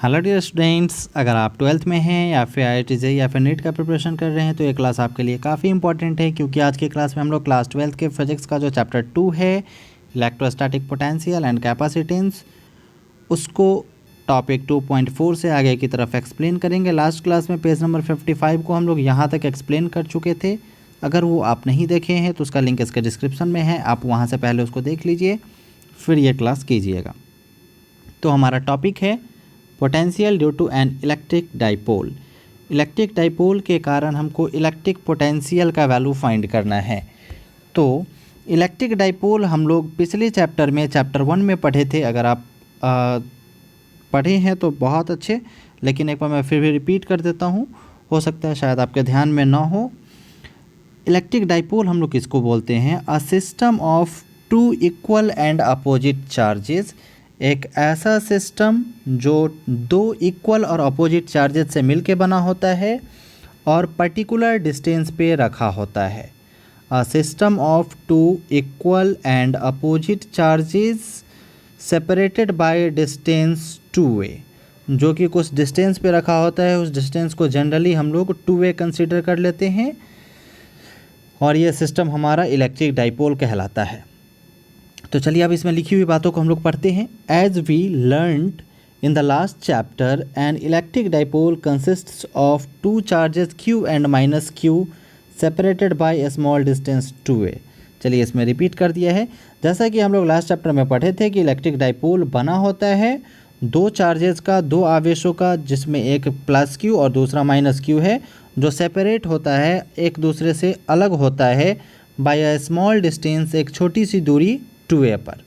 Hello dear students, अगर आप 12th में हैं या फिर IIT JEE या फिर नीट का प्रिपरेशन कर रहे हैं तो ये क्लास आपके लिए काफ़ी इंपॉर्टेंट है, क्योंकि आज की क्लास में हम लोग क्लास 12th के फिजिक्स का जो चैप्टर 2 है इलेक्ट्रोस्टैटिक पोटेंशियल एंड कैपेसिटेंस, उसको टॉपिक 2.4 से आगे की तरफ एक्सप्लेन करेंगे। लास्ट क्लास में पेज नंबर 55 को हम लोग यहाँ तक एक्सप्लेन कर चुके थे। अगर वो आप नहीं देखे हैं तो उसका लिंक इसके डिस्क्रिप्शन में है, आप वहाँ से पहले उसको देख लीजिए फिर ये क्लास कीजिएगा। तो हमारा टॉपिक है potential due to an electric dipole. Electric dipole के कारण हमको इलेक्ट्रिक पोटेंशियल का वैल्यू फाइंड करना है। तो इलेक्ट्रिक डाइपोल हम लोग पिछले चैप्टर में चैप्टर 1 में पढ़े थे। अगर आप पढ़े हैं तो बहुत अच्छे, लेकिन एक बार मैं फिर भी रिपीट कर देता हूँ, हो सकता है शायद आपके ध्यान में ना हो। इलेक्ट्रिक डाइपोल हम लोग किसको बोलते हैं? A system of two equal and opposite charges, एक ऐसा सिस्टम जो दो इक्वल और अपोजिट चार्जेस से मिलके बना होता है और पर्टिकुलर डिस्टेंस पे रखा होता है। A system of two equal and opposite charges separated by distance 2a, जो कि कुछ डिस्टेंस पे रखा होता है। उस डिस्टेंस को जनरली हम लोग 2a कंसीडर कर लेते हैं और ये सिस्टम हमारा इलेक्ट्रिक डाइपोल कहलाता है। तो चलिए अब इसमें लिखी हुई बातों को हम लोग पढ़ते हैं। As we learned in the last chapter, an electric dipole consists of two charges q and minus q separated by a small distance 2a। चलिए इसमें रिपीट कर दिया है। जैसा कि हम लोग लास्ट चैप्टर में पढ़े थे कि इलेक्ट्रिक डाइपोल बना होता है दो चार्जेस का, दो आवेशों का, जिसमें एक प्लस q और दूसरा माइनस q है, जो सेपरेट होता है, एक दूसरे से अलग होता है बाय अ स्मॉल डिस्टेंस, एक छोटी सी दूरी 2a पर।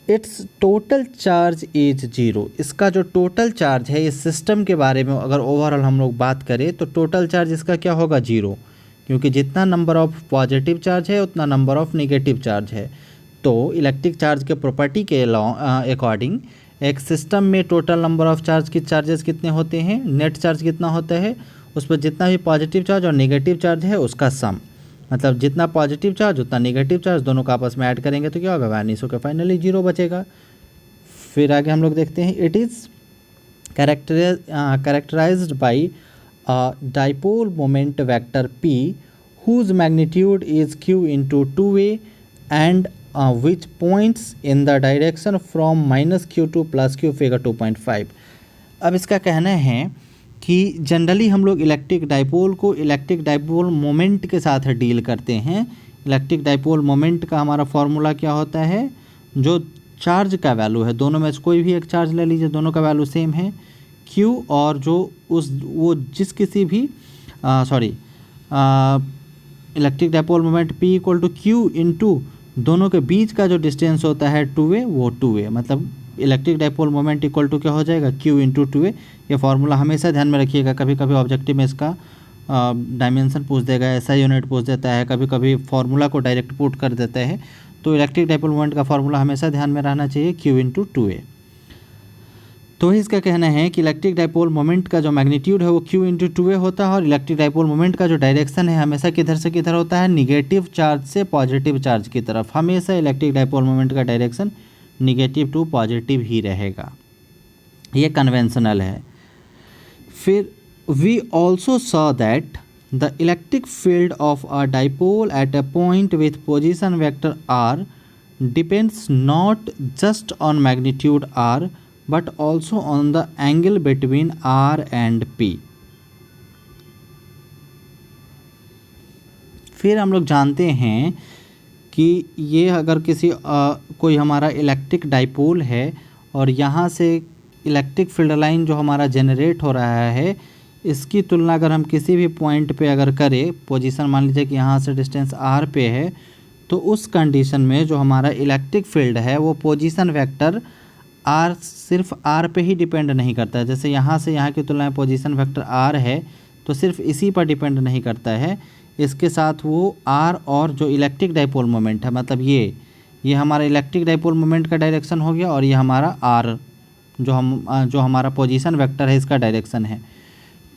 It's total charge is 0। इसका जो टोटल चार्ज है इस सिस्टम के बारे में अगर ओवरऑल हम लोग बात करें तो टोटल चार्ज इसका क्या होगा? 0, क्योंकि जितना नंबर ऑफ पॉजिटिव चार्ज है उतना नंबर ऑफ नेगेटिव चार्ज है। तो इलेक्ट्रिक चार्ज के प्रॉपर्टी के अकॉर्डिंग एक सिस्टम में टोटल नंबर ऑफ चार्ज की चार्जेस कितने होते हैं, नेट चार्ज कितना होता है, उस पर जितना भी पॉजिटिव चार्ज और नेगेटिव चार्ज है उसका सम, मतलब जितना पॉजिटिव चार्ज उतना नेगेटिव चार्ज, दोनों का आपस में ऐड करेंगे तो क्या होगा? वैनिश होकर फाइनली 0 बचेगा। फिर आगे हम लोग देखते हैं। It is characterised by a dipole moment vector p whose magnitude is q into 2a and which points in the direction from minus q to plus q, figure 2.5। अब इसका कहना है कि जनरली हम लोग इलेक्ट्रिक डाइपोल को electric dipole moment के साथ डील करते हैं। इलेक्ट्रिक डाइपोल मोमेंट का हमारा फॉर्मूला क्या होता है? जो चार्ज का वैल्यू है, दोनों में से कोई भी एक चार्ज ले लीजिए, दोनों का वैल्यू सेम है Q, और जो वो जिस किसी भी electric dipole moment P equal to Q into दोनों के बीच का जो डिस्टेंस होता है 2a, वो 2a, मतलब electric dipole moment equal to क्या हो जाएगा? Q into 2a। ये फार्मूला हमेशा ध्यान में रखिएगा। कभी कभी ऑब्जेक्टिव में इसका डायमेंशन पूछ देगा, ऐसा यूनिट पूछ देता है, कभी कभी फार्मूला को डायरेक्ट पुट कर देता है। तो इलेक्ट्रिक डाइपोल मोमेंट का फार्मूला हमेशा ध्यान में रहना चाहिए, Q इंटू 2a। तो इसका कहना है कि इलेक्ट्रिक डाइपोल मोमेंट का जो मैग्नीट्यूड है वो Q इंटू 2a होता है, और इलेक्ट्रिक डाइपोल मोमेंट का जो डायरेक्शन है हमेशा किधर से किधर होता है? निगेटिव चार्ज से पॉजिटिव चार्ज की तरफ। हमेशा इलेक्ट्रिक डाइपोल मोमेंट का डायरेक्शन निगेटिव टू पॉजिटिव ही रहेगा, ये कन्वेंशनल है। फिर we also saw that the electric field of a dipole at a point with position vector r depends not just on magnitude r but also on the angle between r and p। फिर हम लोग जानते हैं कि ये अगर किसी कोई हमारा इलेक्ट्रिक डाइपोल है और यहाँ से इलेक्ट्रिक फील्ड लाइन जो हमारा जनरेट हो रहा है, इसकी तुलना अगर हम किसी भी पॉइंट पे अगर करें, पोजीशन मान लीजिए कि यहाँ से डिस्टेंस r पे है, तो उस कंडीशन में जो हमारा इलेक्ट्रिक फील्ड है वो पोजीशन वेक्टर r सिर्फ r पे ही डिपेंड नहीं करता है। जैसे यहाँ से यहाँ की तुलना में पोजीशन वेक्टर r है तो सिर्फ इसी पर डिपेंड नहीं करता है, इसके साथ वो r और जो इलेक्ट्रिक डाइपोल मोमेंट है, मतलब ये हमारा इलेक्ट्रिक डाइपोल मोमेंट का डायरेक्शन हो गया, और ये हमारा r जो हमारा पोजीशन वेक्टर है इसका डायरेक्शन है।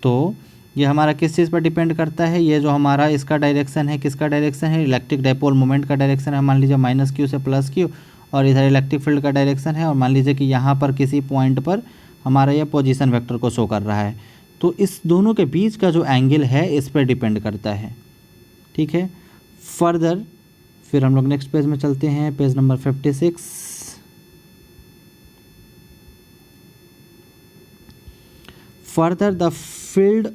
तो ये हमारा किस चीज़ पर डिपेंड करता है? ये जो हमारा इसका डायरेक्शन है, किसका डायरेक्शन है? इलेक्ट्रिक डाइपोल मोमेंट का डायरेक्शन है। मान लीजिए माइनस Q से प्लस Q, और इधर इलेक्ट्रिक फील्ड का डायरेक्शन है, और मान लीजिए कि यहाँ पर किसी पॉइंट पर हमारा यह पोजीशन वेक्टर को शो कर रहा है। तो इस दोनों के बीच का जो एंगल है इस पर डिपेंड करता है, ठीक है। फर्दर फिर हम लोग नेक्स्ट पेज में चलते हैं, page number 56। Further the field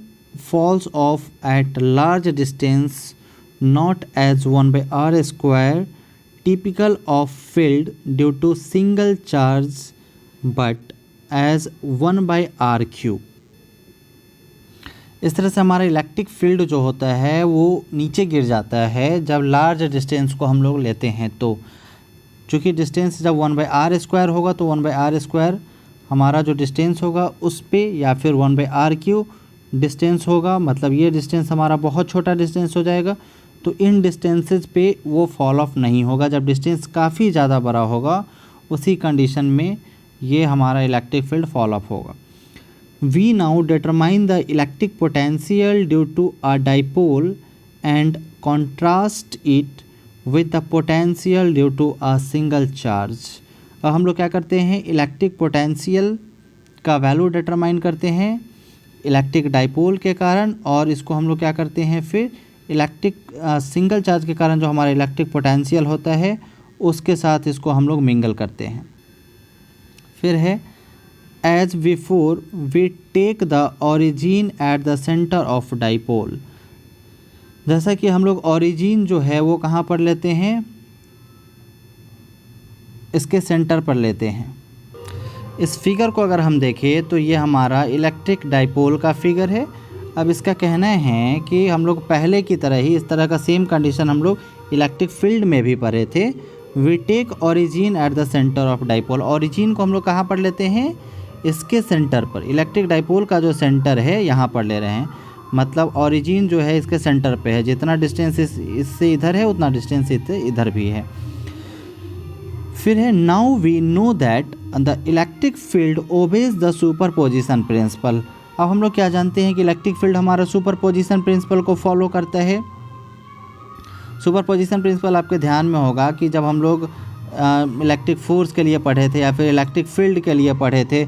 falls off at large distance not as 1/r square typical of field due to single charge but as 1/r cube। इस तरह से हमारा इलेक्ट्रिक फील्ड जो होता है वो नीचे गिर जाता है जब लार्ज डिस्टेंस को हम लोग लेते हैं। तो चूँकि डिस्टेंस जब 1/r स्क्वायर होगा तो 1/r स्क्वायर हमारा जो डिस्टेंस होगा उस पे, या फिर 1/r क्यूब डिस्टेंस होगा, मतलब ये डिस्टेंस हमारा बहुत छोटा डिस्टेंस हो जाएगा। तो इन डिस्टेंसेस पे वो फॉल ऑफ नहीं होगा। जब डिस्टेंस काफ़ी ज़्यादा बड़ा होगा उसी कंडीशन में ये हमारा इलेक्ट्रिक फील्ड फॉल ऑफ होगा। We now determine the electric potential due to a dipole and contrast it with the potential due to a single charge. अब हम लोग क्या करते हैं, इलेक्ट्रिक पोटेंशियल का वैल्यू डिटरमाइन करते हैं इलेक्ट्रिक डाइपोल के कारण, और इसको हम लोग क्या करते हैं फिर इलेक्ट्रिक सिंगल चार्ज के कारण जो हमारा इलेक्ट्रिक पोटेंशियल होता है उसके साथ इसको हम लोग मिंगल करते हैं। फिर है as before we take the origin at the centre of dipole. जैसा कि हम लोग ओरिजिन जो है वो कहाँ पर लेते हैं, इसके सेंटर पर लेते हैं। इस फिगर को अगर हम देखें तो ये हमारा इलेक्ट्रिक डाइपोल का फिगर है। अब इसका कहना है कि हम लोग पहले की तरह ही इस तरह का सेम कंडीशन हम लोग इलेक्ट्रिक फील्ड में भी पढ़े थे। We take origin at the centre of dipole. Origin को हम लोग कहाँ पर लेते हैं, इसके सेंटर पर। इलेक्ट्रिक डाइपोल का जो सेंटर है यहाँ पर ले रहे हैं, मतलब ओरिजिन जो है इसके सेंटर पे है। जितना डिस्टेंस इससे इधर है उतना डिस्टेंस इससे इधर भी है। फिर है now we know that the electric field obeys the superposition principle. अब हम लोग क्या जानते हैं कि इलेक्ट्रिक फील्ड हमारा सुपरपोजिशन प्रिंसिपल को फॉलो करता है। सुपरपोजिशन प्रिंसिपल आपके ध्यान में होगा कि जब हम लोग इलेक्ट्रिक फोर्स के लिए पढ़े थे या फिर इलेक्ट्रिक फील्ड के लिए पढ़े थे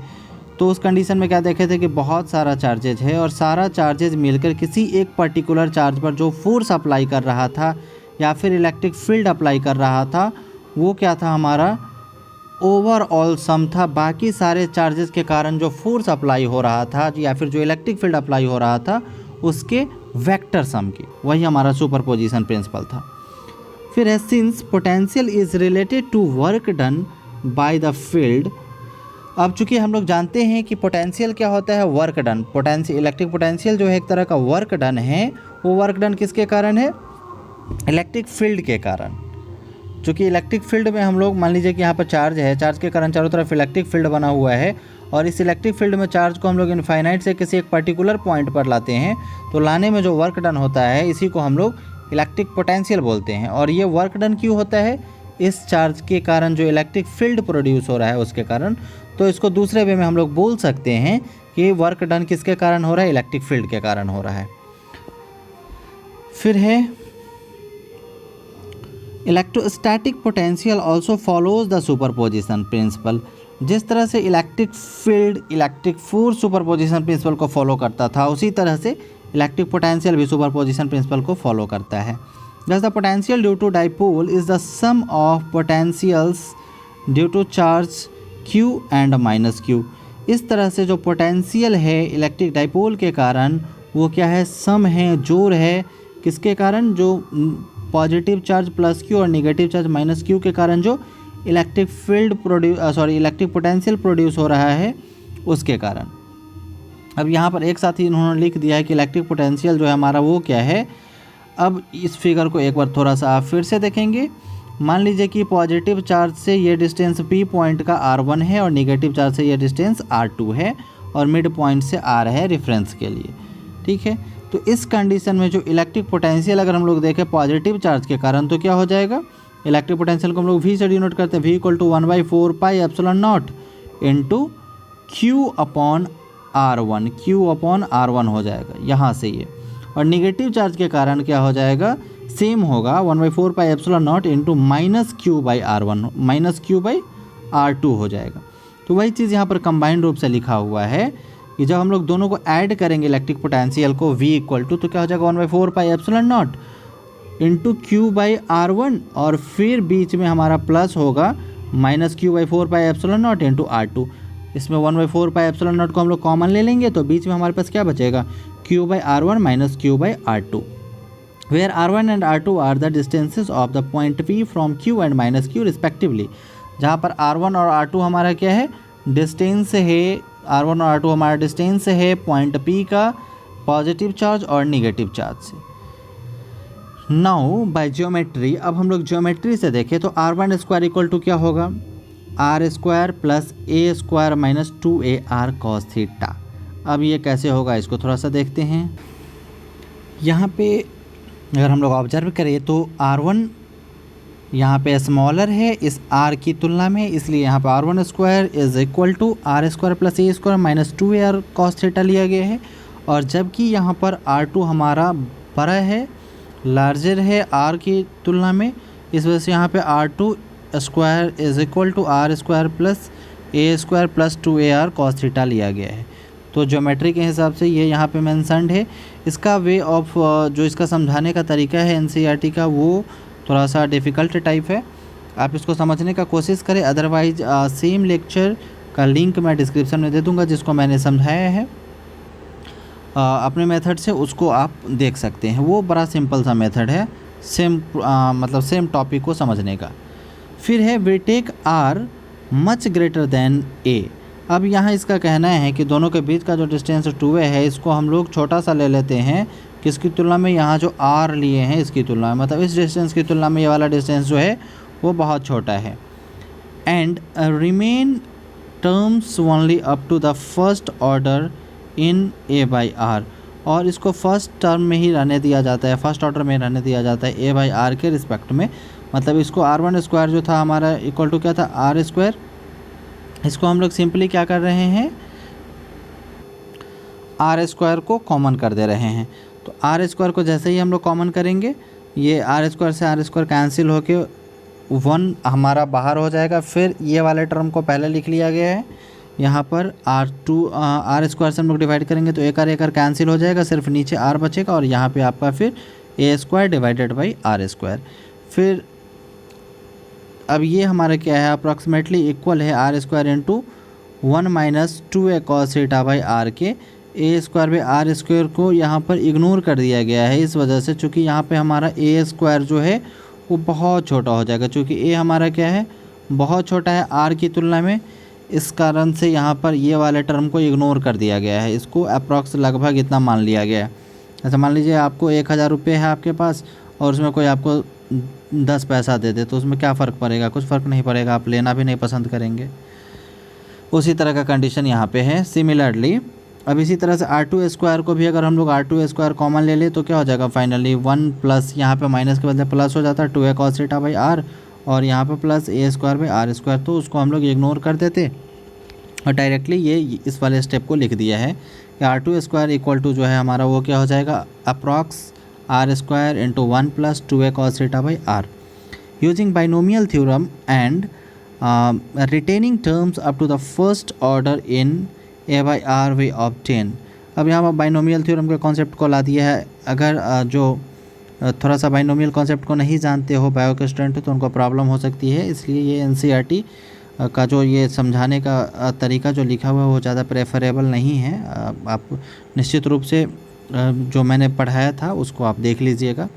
तो उस कंडीशन में क्या देखे थे कि बहुत सारा चार्जेज है और सारा चार्जेज मिलकर किसी एक पर्टिकुलर चार्ज पर जो फोर्स अप्लाई कर रहा था या फिर इलेक्ट्रिक फील्ड अप्लाई कर रहा था वो क्या था, हमारा ओवरऑल सम था। बाकी सारे चार्जेस के कारण जो फोर्स अप्लाई हो रहा था या फिर जो इलेक्ट्रिक फील्ड अप्लाई हो रहा था उसके वेक्टर सम की, वही हमारा सुपरपोजिशन प्रिंसिपल था। फिर है since potential is related to work done by the field. अब चूंकि हम लोग जानते हैं कि पोटेंशियल क्या होता है, work done. Potential, electric potential जो है एक तरह का वर्क डन है। वो वर्क डन किसके कारण है, इलेक्ट्रिक फील्ड के कारण। चूँकि इलेक्ट्रिक फील्ड में हम लोग मान लीजिए कि यहाँ पर चार्ज है, चार्ज के कारण चारों तरफ इलेक्ट्रिक फील्ड बना हुआ है और इस इलेक्ट्रिक फील्ड में चार्ज को हम लोग इनफाइनाइट से किसी एक पर्टिकुलर पॉइंट पर लाते हैं तो लाने में जो वर्क डन होता है इसी को हम लोग इलेक्ट्रिक पोटेंशियल बोलते हैं। और ये वर्क डन क्यों होता है, इस चार्ज के कारण जो इलेक्ट्रिक फील्ड प्रोड्यूस हो रहा है उसके कारण। तो इसको दूसरे वे में हम लोग बोल सकते हैं कि वर्क डन किसके कारण हो रहा है, इलेक्ट्रिक फील्ड के कारण हो रहा है। फिर है electrostatic potential also follows the superposition principal. जिस तरह से electric field electric force superposition principle को फॉलो करता था उसी तरह से इलेक्ट्रिक पोटेंशियल भी सुपरपोजिशन प्रिंसिपल को फॉलो करता है। Thus the potential due to dipole is the sum of potentials due to charge q and minus q। इस तरह से जो पोटेंशियल है इलेक्ट्रिक डाइपोल के कारण वो क्या है, सम है, जोड़ है। किसके कारण, जो पॉजिटिव चार्ज प्लस क्यू और नेगेटिव चार्ज माइनस क्यू के कारण जो electric field electric potential produce हो रहा है उसके कारण। अब यहाँ पर एक साथ ही इन्होंने लिख दिया है कि इलेक्ट्रिक पोटेंशियल जो है हमारा वो क्या है। अब इस फिगर को एक बार थोड़ा सा आप फिर से देखेंगे। मान लीजिए कि पॉजिटिव चार्ज से ये डिस्टेंस P पॉइंट का R1 है और नेगेटिव चार्ज से ये डिस्टेंस R2 है और मिड पॉइंट से R है रेफरेंस के लिए, ठीक है। तो इस कंडीशन में जो इलेक्ट्रिक पोटेंशियल अगर हम लोग देखें पॉजिटिव चार्ज के कारण तो क्या हो जाएगा, इलेक्ट्रिक पोटेंशियल को हम लोग V से डिनोट करते हैं, V = 1/4πε0 इंटू Q/R1, Q/R1 हो जाएगा यहाँ से ये। और निगेटिव चार्ज के कारण क्या हो जाएगा, सेम होगा 1/4πε0 इंटू -Q/R1, -Q/R2 हो जाएगा। तो वही चीज़ यहाँ पर कंबाइंड रूप से लिखा हुआ है कि जब हम लोग दोनों को ऐड करेंगे इलेक्ट्रिक पोटेंशियल को V इक्वल टू, तो क्या हो जाएगा 1/4 pi epsilon naught into Q/R1, और फिर बीच में हमारा प्लस होगा माइनस Q/4 पाई एप्सिलॉन नॉट इंटू R2। इसमें 1/4 पाई एप्सिलॉन नॉट को हम लोग कॉमन ले लेंगे तो बीच में हमारे पास क्या बचेगा Q/R1 minus Q/R2, where R1 and R2 are the distances of the point P from Q and minus Q respectively. जहाँ पर R1 और R2 हमारा क्या है, डिस्टेंस है, R1 और R2 हमारा डिस्टेंस है पॉइंट P का पॉजिटिव चार्ज और निगेटिव चार्ज से। नाउ बाय ज्योमेट्री, अब हम लोग ज्योमेट्री से देखें तो R1 स्क्वायर इक्वल टू क्या होगा, R square plus A square minus 2AR cos theta. अब ये कैसे होगा इसको थोड़ा सा देखते हैं। यहाँ पे अगर हम लोग ऑब्जर्व करें तो R1 यहाँ पे स्मॉलर है इस R की तुलना में, इसलिए यहाँ पे R1 square is equal to R square plus A square minus 2AR cos theta लिया गया है। और जबकि यहाँ पर R2 हमारा बड़ा है, लार्जर है R की तुलना में, इस वजह से यहाँ पे R2 square is equal to R square plus A square plus 2AR cos theta लिया गया है। तो ज्योमेट्री के हिसाब से ये यहाँ पे मेंशन्ड है। इसका वे ऑफ जो इसका समझाने का तरीका है NCERT का, वो थोड़ा सा डिफ़िकल्ट टाइप है, आप इसको समझने का कोशिश करें। अदरवाइज सेम लेक्चर का लिंक मैं डिस्क्रिप्शन में दे दूँगा जिसको मैंने समझाया है अपने मेथड से, उसको आप देख सकते हैं। वो बड़ा सिंपल सा मेथड है मतलब सेम टॉपिक को समझने का। फिर है we take R much greater than A। अब यहाँ इसका कहना है कि दोनों के बीच का जो डिस्टेंस 2A है इसको हम लोग छोटा सा ले लेते हैं, किसकी तुलना में, यहाँ जो R लिए हैं इसकी तुलना में, मतलब इस डिस्टेंस की तुलना में ये वाला डिस्टेंस जो है वो बहुत छोटा है। And remain terms only up to the first order in A/R, और इसको फर्स्ट टर्म में ही रहने दिया जाता है, फर्स्ट ऑर्डर में रहने दिया जाता है A/R के रिस्पेक्ट में। मतलब इसको R1 स्क्वायर जो था हमारा इक्वल टू क्या था, R स्क्वायर। इसको हम लोग सिंपली क्या कर रहे हैं, R स्क्वायर को कॉमन कर दे रहे हैं। तो R स्क्वायर को जैसे ही हम लोग कॉमन करेंगे, ये R स्क्वायर से R स्क्वायर कैंसिल होके 1 हमारा बाहर हो जाएगा। फिर ये वाले टर्म को पहले लिख लिया गया है, यहाँ पर R स्क्वायर से हम लोग डिवाइड करेंगे तो एक R कैंसिल हो जाएगा, सिर्फ नीचे R बचेगा, और यहाँ पे आपका फिर A square divided by R square. फिर अब ये हमारा क्या है, अप्रॉक्सीमेटली इक्वल है R square into 1 minus 2A cos theta by R के। A square by R square को यहाँ पर इग्नोर कर दिया गया है इस वजह से, चूँकि यहाँ पे हमारा A स्क्वायर जो है वो बहुत छोटा हो जाएगा, चूँकि A हमारा क्या है, बहुत छोटा है R की तुलना में। इस कारण से यहाँ पर ये वाले टर्म को इग्नोर कर दिया गया है, इसको अप्रॉक्स लगभग इतना मान लिया गया है। ऐसा मान लीजिए आपको 1000 रुपये है आपके पास और उसमें कोई आपको 10 पैसा दे दे, तो उसमें क्या फ़र्क पड़ेगा, कुछ फ़र्क नहीं पड़ेगा, आप लेना भी नहीं पसंद करेंगे। उसी तरह का कंडीशन यहाँ पे है सिमिलरली। अब इसी तरह से R2 स्क्वायर को भी अगर हम लोग R2 स्क्वायर कॉमन ले ले तो क्या हो जाएगा, फाइनली 1 प्लस, यहाँ पे माइनस के बदले प्लस हो जाता है 2A cos theta by R, और यहाँ पे plus A square by R square, तो उसको हम लोग इग्नोर कर देते और डायरेक्टली ये इस वाले स्टेप को लिख दिया है कि R2 स्क्वायर इक्वल टू जो है हमारा वो क्या हो जाएगा, approx R square into 1 plus 2A cos theta by R। Using binomial theorem and retaining terms up to the first order in A/R we obtain. अब यहाँ पर बाइनोमियल थ्योरम के कॉन्सेप्ट को ला दिया है। अगर जो थोड़ा सा बाइनोमियल कॉन्सेप्ट को नहीं जानते हो, बायो के स्टूडेंट हो, तो उनको प्रॉब्लम हो सकती है, इसलिए ये NCERT का जो ये समझाने का तरीका जो लिखा हुआ है वो ज़्यादा प्रेफरेबल नहीं है। आप निश्चित रूप से जो मैंने पढ़ाया था उसको आप देख लीजिएगा,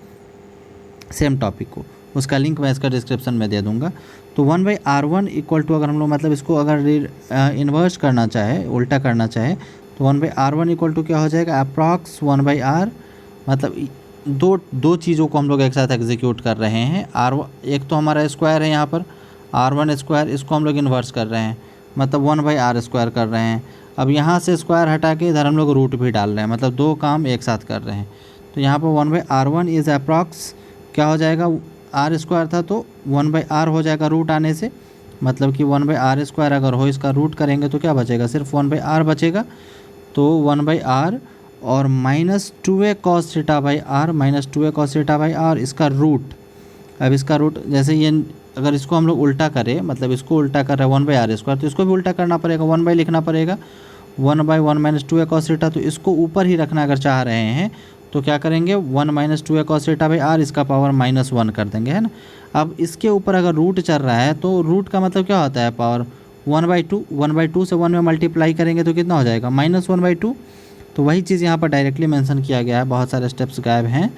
सेम टॉपिक को, उसका लिंक मैं इसका डिस्क्रिप्शन में दे दूंगा। तो 1/R1 इक्वल टू, अगर हम लोग मतलब इसको अगर इन्वर्स करना चाहे, उल्टा करना चाहे, तो 1/R1 इक्वल टू क्या हो जाएगा, अप्रॉक्स 1/R। मतलब दो चीज़ों को हम लोग एक साथ एग्जीक्यूट कर रहे हैं। एक तो हमारा स्क्वायर है यहाँ पर R1 स्क्वायर, इसको हम लोग इन्वर्स कर रहे हैं, मतलब 1/R स्क्वायर कर रहे हैं। अब यहाँ से स्क्वायर हटा के इधर हम लोग रूट भी डाल रहे हैं, मतलब दो काम एक साथ कर रहे हैं। तो यहाँ पर 1/R1 इज़ अप्रॉक्स क्या हो जाएगा, R स्क्वायर था तो 1/R हो जाएगा रूट आने से, मतलब कि 1/R स्क्वायर अगर हो इसका रूट करेंगे तो क्या बचेगा, सिर्फ 1/R बचेगा। तो 1/R और minus 2A cos theta by R, minus 2A cos theta by R इसका रूट। अब इसका रूट जैसे ये अगर इसको हम लोग उल्टा करें, मतलब इसको उल्टा कर रहे हैं 1/r², तो इसको भी उल्टा करना पड़ेगा, 1 लिखना पड़ेगा, 1/1 - 2a cos थीटा। तो इसको ऊपर ही रखना अगर चाह रहे हैं तो क्या करेंगे, 1 - 2a cos थीटा/r, इसका पावर -1 कर देंगे, है ना। अब इसके ऊपर अगर रूट चल रहा है तो रूट का मतलब क्या होता है, पावर 1/2, 1/2 से 1 में मल्टीप्लाई करेंगे तो कितना हो जाएगा, -1/2। तो वही चीज़ यहाँ पर डायरेक्टली मेंशन किया गया है, बहुत सारे स्टेप्स गायब हैं।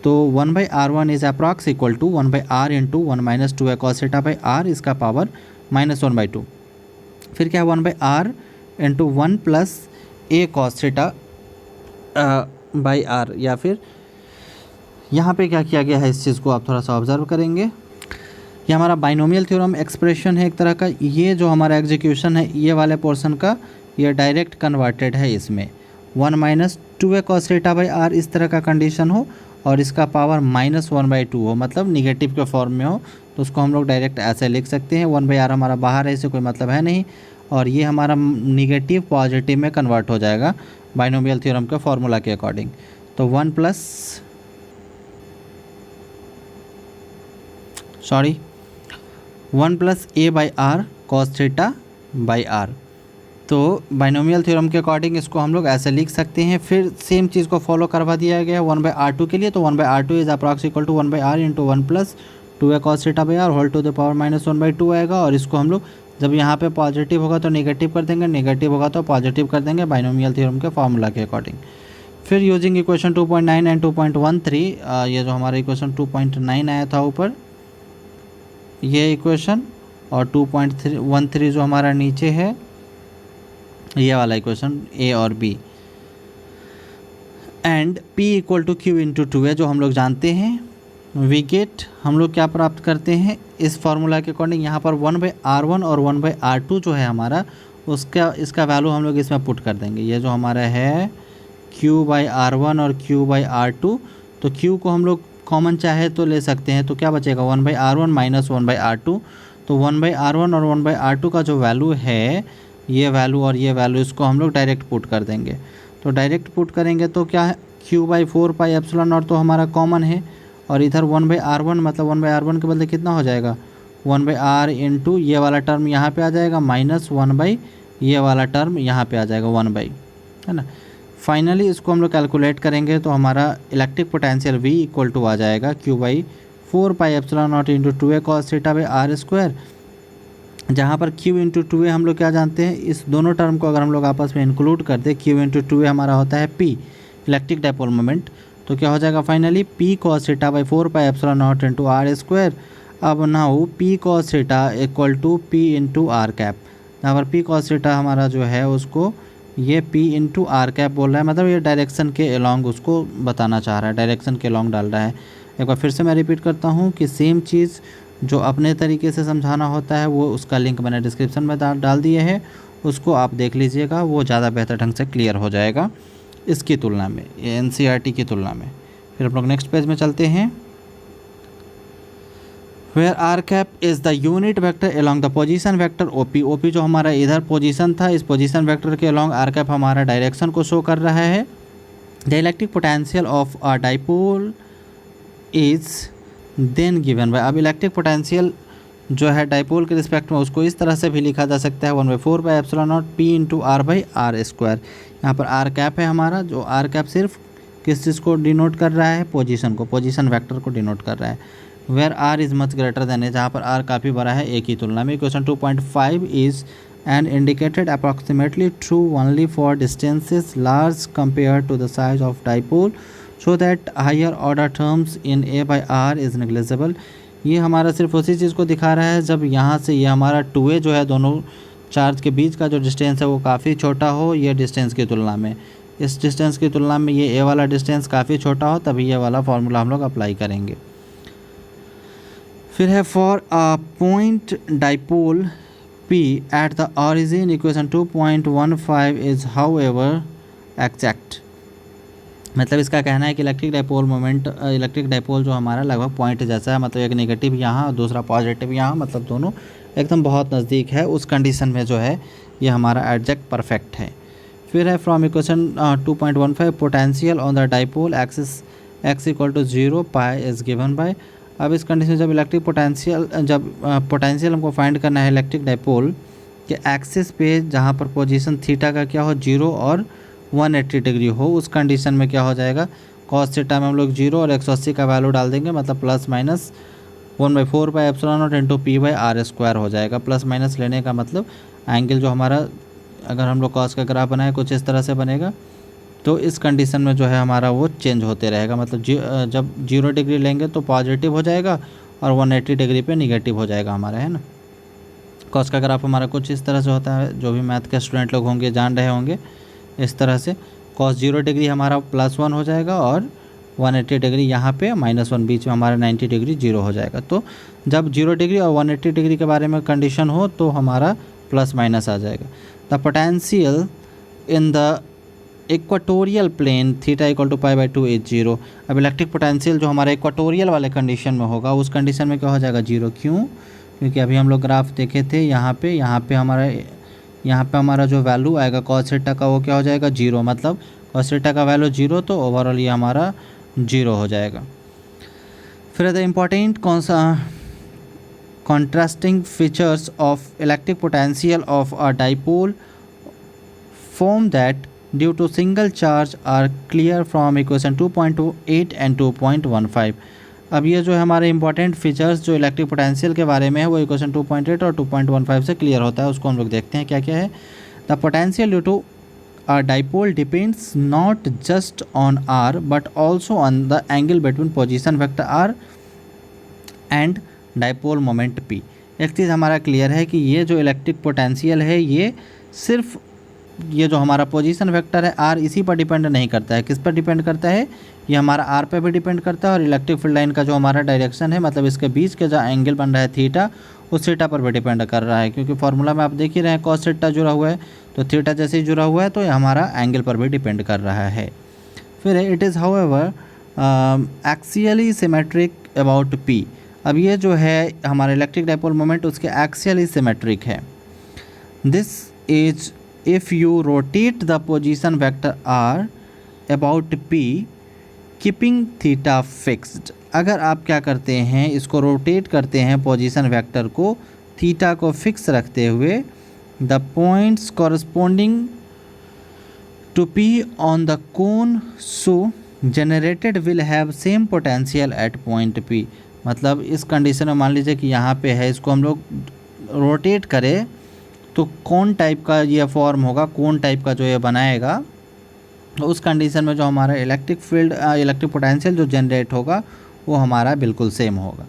तो 1/r1 is approx equal to 1/r into 1 - 2a cos theta, इसका पावर -1/2। फिर क्या है, 1/r into 1 plus a cos theta, या फिर यहाँ पे क्या किया गया है, इस चीज़ को आप थोड़ा सा ऑब्जर्व करेंगे। ये हमारा बाइनोमियल थ्योरम एक्सप्रेशन है एक तरह का। ये जो हमारा एग्जीक्यूशन है ये वाले पोर्शन का, ये डायरेक्ट कन्वर्टेड है इसमें। 1 - 2a cos थीटा/r इस तरह का कंडीशन हो और इसका पावर -1/2 हो, मतलब निगेटिव के फॉर्म में हो, तो उसको हम लोग डायरेक्ट ऐसे लिख सकते हैं। 1/r हमारा बाहर है, इससे कोई मतलब है नहीं, और ये हमारा निगेटिव पॉजिटिव में कन्वर्ट हो जाएगा बाइनोमियल थ्योरम के फॉर्मूला के अकॉर्डिंग। तो 1 प्लस a/r cos थीटा/r। तो बाइनोमियल थ्योरम के अकॉर्डिंग इसको हम लोग ऐसे लिख सकते हैं। फिर सेम चीज़ को फॉलो करवा दिया गया 1/r2 के लिए। तो 1/r2 is approx equal to 1/r into 1 plus 2a cos theta whole to the power -1/2 आएगा। और इसको हम लोग जब यहाँ पे पॉजिटिव होगा तो नेगेटिव कर देंगे, नेगेटिव होगा तो पॉजिटिव कर देंगे बाइनोमियल थ्योरम के फार्मूला के अकॉर्डिंग। फिर यूजिंग इक्वेशन 2.9 एंड 2.13, ये जो हमारा इक्वेशन 2.9 आया था ऊपर, ये इक्वेशन, और 2.13 जो हमारा नीचे है, ये वाला इक्वेशन ए और B, and p equal to q into 2a जो हम लोग जानते हैं, वी गेट हम लोग क्या प्राप्त करते हैं इस फार्मूला के अकॉर्डिंग। यहाँ पर 1/r1 और 1/r2 जो है हमारा, उसका इसका वैल्यू हम लोग इसमें पुट कर देंगे। ये जो हमारा है q/r1 और q/r2, तो q को हम लोग कॉमन चाहे तो ले सकते हैं, तो क्या बचेगा 1/r1 माइनस 1/r2। तो 1/r1 और 1/r2 का जो वैल्यू है, ये वैल्यू और ये वैल्यू, इसको हम लोग डायरेक्ट पुट कर देंगे। तो डायरेक्ट पुट करेंगे तो क्या है, q/4πε0 तो हमारा कॉमन है, और इधर 1/r1 मतलब 1/r1 के बदले कितना हो जाएगा, 1/r इंटू ये वाला टर्म यहाँ पे आ जाएगा, माइनस 1/ ये वाला टर्म यहाँ पे आ जाएगा 1/, है ना। फाइनली इसको हम लोग कैलकुलेट करेंगे तो हमारा electric potential V equal to आ जाएगा q/4πε0 इंटू 2a cos थीटा/r², जहाँ पर q इंटू 2a हम लोग क्या जानते हैं, इस दोनों टर्म को अगर हम लोग आपस में इंक्लूड कर दे, q इंटू 2a हमारा होता है p, इलेक्ट्रिक डायपोल मोमेंट। तो क्या हो जाएगा finally p cos theta into r²। अब now p cos theta equal to p into r cap, यहाँ पर p cos थीटा हमारा जो है उसको ये p इंटू आर कैप बोल रहा है, मतलब ये डायरेक्शन के अलॉन्ग उसको बताना चाह रहा है, डायरेक्शन के अलॉन्ग डाल रहा है। एक बार फिर से मैं रिपीट करता हूँ कि सेम चीज़ जो अपने तरीके से समझाना होता है वो उसका लिंक मैंने डिस्क्रिप्शन में डाल दिए है, उसको आप देख लीजिएगा, वो ज़्यादा बेहतर ढंग से क्लियर हो जाएगा इसकी तुलना में, ये NCERT की तुलना में। फिर हम लोग नेक्स्ट पेज में चलते हैं। Where r cap is the unit vector along the position vector OP। OP जो हमारा इधर पोजीशन था, इस पोजीशन वेक्टर के अलॉन्ग आर कैप हमारा डायरेक्शन को शो कर रहा है। The electric potential of a dipole is then given by, अब इलेक्ट्रिक पोटेंशियल जो है डाइपोल के रिस्पेक्ट में उसको इस तरह से भी लिखा जा सकता है 1/4πε0 p इंटू r/r²। यहाँ पर आर कैप है हमारा, जो आर कैप सिर्फ किस चीज़ को डिनोट कर रहा है, पोजीशन को, पोजीशन वेक्टर को डिनोट कर रहा है। Where r is much greater than a, जहाँ पर आर काफ़ी बड़ा है ए की तुलना में। Question 2.5 is and indicated approximately true only for distances large compare to the size of dipole so that higher order terms in a/r is negligible. ये हमारा सिर्फ उसी चीज़ को दिखा रहा है जब यहाँ से ये हमारा 2a जो है, दोनों चार्ज के बीच का जो डिस्टेंस है वो काफ़ी छोटा हो ये डिस्टेंस की तुलना में, इस डिस्टेंस की तुलना में ये a वाला डिस्टेंस काफ़ी छोटा हो, तभी ये वाला फार्मूला हम लोग अप्लाई करेंगे। फिर है for a point dipole P at the origin, equation 2.15 is how ever exact. मतलब इसका कहना है कि electric dipole moment, electric dipole जो हमारा लगभग पॉइंट जैसा है, मतलब एक नेगेटिव यहाँ और दूसरा पॉजिटिव यहाँ, मतलब दोनों एकदम बहुत नज़दीक है, उस कंडीशन में जो है ये हमारा एग्जैक्ट परफेक्ट है। फिर है from equation 2.15 potential on the dipole axis x equal to 0 pi is given by, अब इस कंडीशन में जब इलेक्ट्रिक पोटेंशियल हमको फाइंड करना है इलेक्ट्रिक डाइपोल के एक्सिस पे, जहाँ पर पोजीशन थीटा का क्या हो 0 और 180 डिग्री हो, उस कंडीशन में क्या हो जाएगा, कॉस थीटा में हम लोग 0 और 180 का वैल्यू डाल देंगे, मतलब plus minus 1/4 pi epsilon naught into p by r square हो जाएगा। प्लस माइनस लेने का मतलब एंगल जो हमारा, अगर हम लोग कॉस का ग्राफ बनाए कुछ इस तरह से बनेगा, तो इस कंडीशन में जो है हमारा वो चेंज होते रहेगा, मतलब जब 0 डिग्री लेंगे तो पॉजिटिव हो जाएगा और 180 डिग्री पे निगेटिव हो जाएगा हमारा, है ना। कॉस का ग्राफ हमारा कुछ इस तरह से होता है, जो भी मैथ के स्टूडेंट लोग होंगे जान रहे होंगे। इस तरह से कॉस 0 डिग्री हमारा +1 हो जाएगा और 180 डिग्री यहाँ पे -1, बीच में हमारा 90 डिग्री 0 हो जाएगा। तो जब 0 डिग्री और 180 डिग्री के बारे में कंडीशन हो तो हमारा प्लस माइनस आ जाएगा। The potential in the equatorial plane theta equal to π/2 is 0। अब इलेक्ट्रिक पोटेंशियल जो हमारा इक्वाटोरियल वाले कंडीशन में होगा, उस कंडीशन में क्या हो जाएगा 0। क्यों? क्योंकि अभी हम लोग ग्राफ देखे थे, यहाँ पे हमारा जो वैल्यू आएगा कॉस थीटा का वो क्या हो जाएगा 0, मतलब कॉस थीटा का वैल्यू 0, तो ओवरऑल ये हमारा 0 हो जाएगा। फिर the important contrasting features of electric potential of a dipole form that due to single charge are clear from equation 2.28 and 2.15। अब ये जो है हमारे इंपॉर्टेंट फीचर्स जो इलेक्ट्रिक पोटेंशियल के बारे में है वो इक्वेशन 2.8 और 2.15 से क्लियर होता है, उसको हम लोग देखते हैं क्या क्या है। The potential due to a dipole depends not just on r but also on the angle between position vector r and dipole moment p। एक चीज़ हमारा क्लियर है कि ये जो इलेक्ट्रिक पोटेंशियल है ये सिर्फ ये जो हमारा पोजीशन वेक्टर है r, इसी पर डिपेंड नहीं करता है। किस पर डिपेंड करता है? ये हमारा r पे भी डिपेंड करता है और इलेक्ट्रिक फील्ड लाइन का जो हमारा डायरेक्शन है, मतलब इसके बीच के जो एंगल बन रहा है थीटा, उस थीटा पर भी डिपेंड कर रहा है। क्योंकि फार्मूला में आप देख ही रहे हैं कॉस थीटा जुड़ा हुआ है, तो थीटा जैसे ही जुड़ा हुआ है तो ये हमारा एंगल पर भी डिपेंड कर रहा है। फिर it is however axially symmetric about p। अब ये जो है हमारा इलेक्ट्रिक डाइपोल मोमेंट उसके एक्सियली सिमेट्रिक है। This is if you rotate the position vector r about p keeping theta fixed. अगर आप क्या करते हैं, इसको रोटेट करते हैं पोजीशन वेक्टर को थीटा को फिक्स रखते हुए, the points corresponding to p on the cone so generated will have same potential at point p। मतलब इस कंडीशन में मान लीजिए कि यहाँ पे है, इसको हम लोग रोटेट करें तो कौन टाइप का ये फॉर्म होगा, कौन टाइप का जो ये बनाएगा, उस कंडीशन में जो हमारा इलेक्ट्रिक पोटेंशियल जो जनरेट होगा वो हमारा बिल्कुल सेम होगा।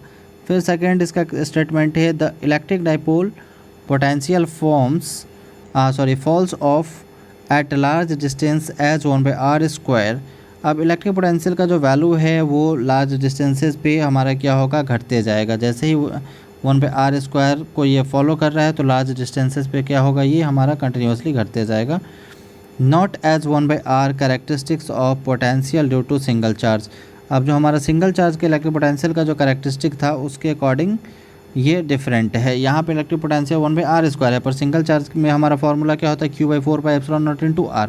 फिर सेकंड इसका स्टेटमेंट है the electric dipole potential falls off at large distance as 1/r²। अब इलेक्ट्रिक पोटेंशियल का जो वैल्यू है वो लार्ज डिस्टेंसेस पे हमारा क्या होगा, घटते जाएगा। जैसे ही 1/r² को ये फॉलो कर रहा है तो लार्ज डिस्टेंसेस पे क्या होगा, ये हमारा कंटिन्यूसली घटते जाएगा। Not as 1/r characteristics of potential due to single charge. अब जो हमारा सिंगल चार्ज के इलेक्ट्रिक पोटेंशियल का जो कैरेक्टरिस्टिक था उसके अकॉर्डिंग ये डिफरेंट है। यहाँ पे इलेक्ट्रिक पोटेंशियल 1/r² है, पर सिंगल चार्ज में हमारा फॉर्मूला क्या होता है q/4 pi epsilon not into r।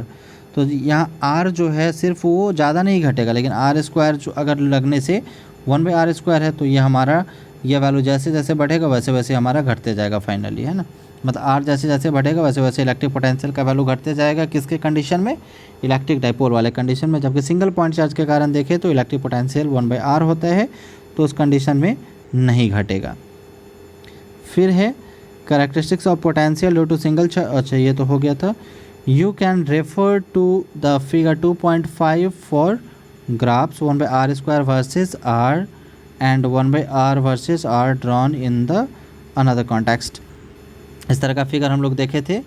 तो यहाँ r जो है सिर्फ वो ज़्यादा नहीं घटेगा, लेकिन r² जो अगर लगने से 1/r² है तो ये हमारा ये वैल्यू जैसे जैसे बढ़ेगा वैसे वैसे हमारा घटते जाएगा फाइनली, है ना। मतलब r जैसे जैसे बढ़ेगा वैसे वैसे इलेक्ट्रिक पोटेंशियल का वैल्यू घटते जाएगा। किसके कंडीशन में? इलेक्ट्रिक डाइपोल वाले कंडीशन में। जबकि सिंगल पॉइंट चार्ज के कारण देखें तो इलेक्ट्रिक पोटेंशियल 1/r होता है, तो उस कंडीशन में नहीं घटेगा। फिर है characteristics of potential due to single charge. अच्छा ये तो हो गया था। You can refer to the figure 2.5 for graphs 1/r² versus r and 1/r versus r drawn in the another context. इस तरह का फिगर हम लोग देखे थे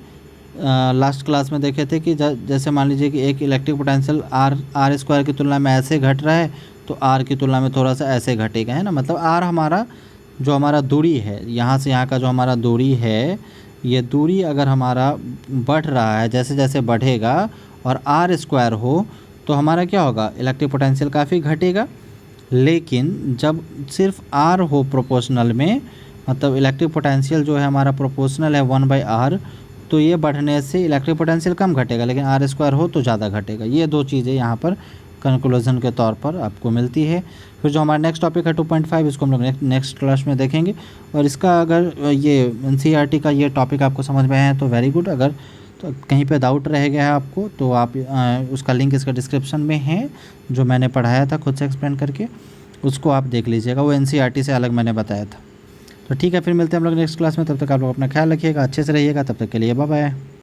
लास्ट क्लास में, देखे थे कि जैसे मान लीजिए कि एक इलेक्ट्रिक पोटेंशियल r² की तुलना में ऐसे घट रहा है तो r की तुलना में थोड़ा सा ऐसे घटेगा, है ना। मतलब r हमारा जो हमारा दूरी है, यहाँ से यहाँ का जो हमारा दूरी है, ये दूरी अगर हमारा बढ़ रहा है, जैसे जैसे बढ़ेगा और r² हो तो हमारा क्या होगा, इलेक्ट्रिक पोटेंशियल काफ़ी घटेगा। लेकिन जब सिर्फ r हो प्रोपोर्शनल में, मतलब इलेक्ट्रिक पोटेंशियल जो है हमारा प्रोपोर्शनल है 1/r, तो ये बढ़ने से इलेक्ट्रिक पोटेंशियल कम घटेगा, लेकिन r² हो तो ज़्यादा घटेगा। ये दो चीज़ें यहाँ पर कंक्लूजन के तौर पर आपको मिलती है। फिर जो हमारा नेक्स्ट टॉपिक है 2.5, इसको हम लोग नेक्स्ट क्लास में देखेंगे। और इसका अगर ये एनसीईआरटी का ये टॉपिक आपको समझ में आया तो वेरी गुड, अगर तो कहीं पे डाउट रह गया है आपको तो आप उसका लिंक इसका डिस्क्रिप्शन में है, जो मैंने पढ़ाया था खुद से एक्सप्लेन करके, उसको आप देख लीजिएगा। वो एनसीईआरटी से अलग मैंने बताया था। तो ठीक है, फिर मिलते हैं हम लोग नेक्स्ट क्लास में। तब तक आप लोग अपना ख्याल रखिएगा, अच्छे से रहिएगा। तब तक के लिए बाय बाय।